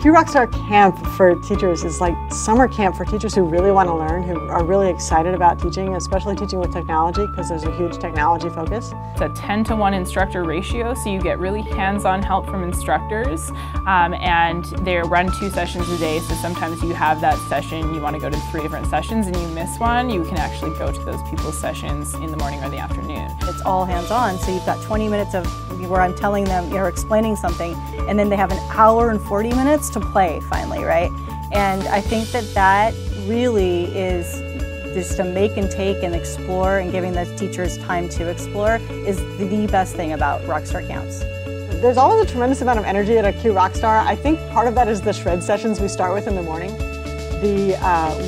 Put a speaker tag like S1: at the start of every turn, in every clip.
S1: Q Rockstar Camp for teachers is like summer camp for teachers who really want to learn, who are really excited about teaching, especially teaching with technology, because there's a huge technology focus.
S2: It's a 10-to-1 instructor ratio, so you get really hands-on help from instructors, and they run 2 sessions a day, so sometimes you have that session, you want to go to 3 different sessions and you miss one, you can actually go to those people's sessions in the morning or the afternoon.
S3: It's all hands-on, so you've got 20 minutes of where I'm telling them, you're explaining something, and then they have an hour and 40 minutes to play finally, right? And I think that that really is just to make and take and explore, and giving the teachers time to explore is the best thing about Rockstar Camps.
S1: There's always a tremendous amount of energy at a Q Rockstar. I think part of that is the shred sessions we start with in the morning. The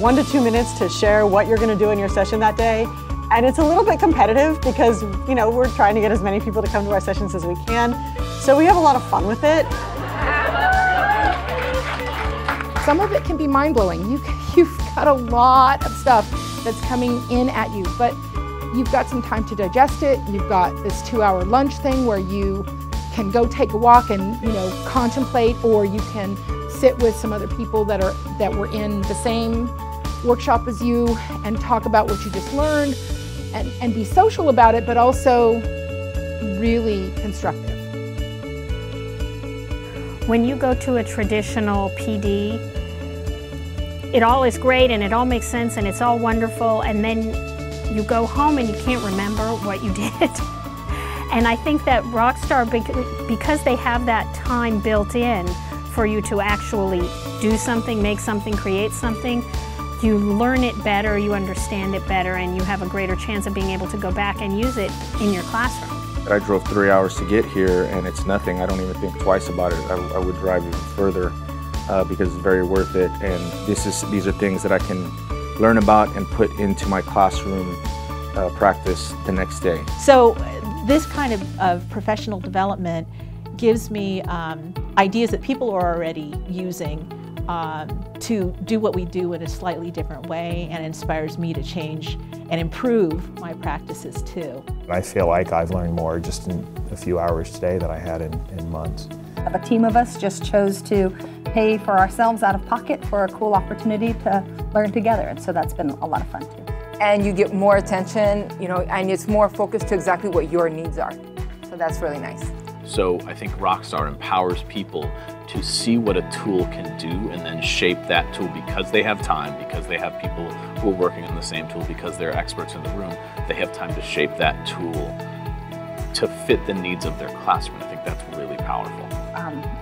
S1: 1 to 2 minutes to share what you're going to do in your session that day. And it's a little bit competitive because, you know, we're trying to get as many people to come to our sessions as we can. So we have a lot of fun with it.
S4: Some of it can be mind-blowing. You've got a lot of stuff that's coming in at you, but you've got some time to digest it. You've got this 2-hour lunch thing where you can go take a walk and, you know, contemplate, or you can sit with some other people that were in the same workshop as you and talk about what you just learned and be social about it, but also really constructive.
S5: When you go to a traditional PD, it all is great and it all makes sense and it's all wonderful, and then you go home and you can't remember what you did. And I think that Rockstar, because they have that time built in for you to actually do something, make something, create something, you learn it better, you understand it better, and you have a greater chance of being able to go back and use it in your classroom.
S6: I drove 3 hours to get here and it's nothing. I don't even think twice about it. I would drive even further because it's very worth it, and these are things that I can learn about and put into my classroom practice the next day.
S7: So this kind of professional development gives me ideas that people are already using to do what we do in a slightly different way, and inspires me to change and improve my practices too.
S8: I feel like I've learned more just in a few hours today than I had in months.
S3: A team of us just chose to pay for ourselves out of pocket for a cool opportunity to learn together, and so that's been a lot of fun too.
S9: And you get more attention, you know, and it's more focused to exactly what your needs are. So that's really nice.
S10: So I think Rockstar empowers people to see what a tool can do and then shape that tool because they have time, because they have people who are working on the same tool, because they're experts in the room. They have time to shape that tool to fit the needs of their classroom. I think that's really powerful.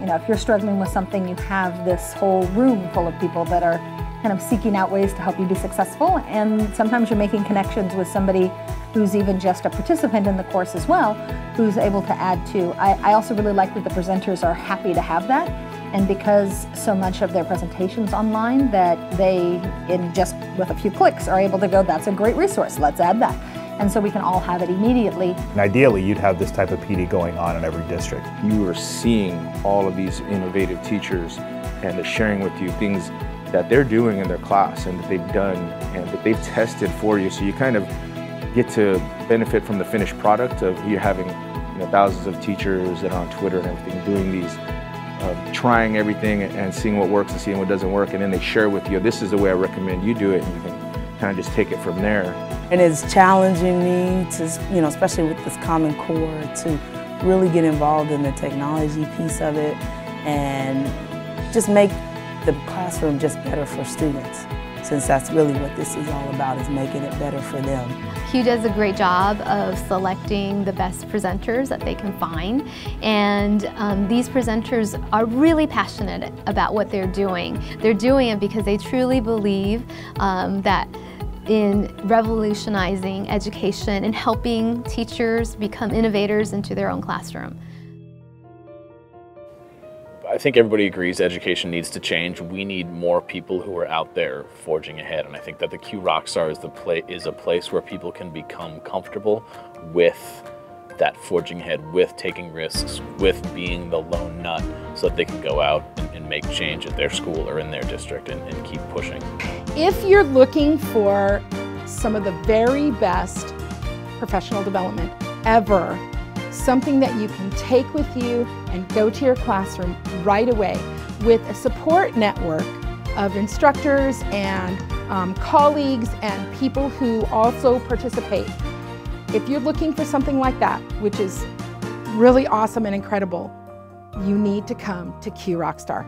S3: You know, if you're struggling with something, you have this whole room full of people that are kind of seeking out ways to help you be successful, and sometimes you're making connections with somebody who's even just a participant in the course as well, who's able to add to. I also really like that the presenters are happy to have that, and because so much of their presentation's online, that they, in just with a few clicks, are able to go, that's a great resource, let's add that. And so we can all have it immediately.
S8: And ideally, you'd have this type of PD going on in every district.
S6: You are seeing all of these innovative teachers and they're sharing with you things that they're doing in their class and that they've done and that they've tested for you. So you kind of get to benefit from the finished product of you having, you know, thousands of teachers and on Twitter and everything doing these, trying everything and seeing what works and seeing what doesn't work, and then they share with you, this is the way I recommend you do it, and you can kind of just take it from there.
S11: And it's challenging me to, you know, especially with this Common Core, to really get involved in the technology piece of it and just make the classroom just better for students, since that's really what this is all about, is making it better for them.
S12: Q does a great job of selecting the best presenters that they can find, and these presenters are really passionate about what they're doing. They're doing it because they truly believe that in revolutionizing education and helping teachers become innovators into their own classroom.
S10: I think everybody agrees education needs to change. We need more people who are out there forging ahead, and I think that the Q Rockstar is a place where people can become comfortable with that forging ahead, with taking risks, with being the lone nut, so that they can go out and make change at their school or in their district and keep pushing.
S4: If you're looking for some of the very best professional development ever, something that you can take with you and go to your classroom right away, with a support network of instructors and colleagues and people who also participate. If you're looking for something like that, which is really awesome and incredible, you need to come to Q Rockstar.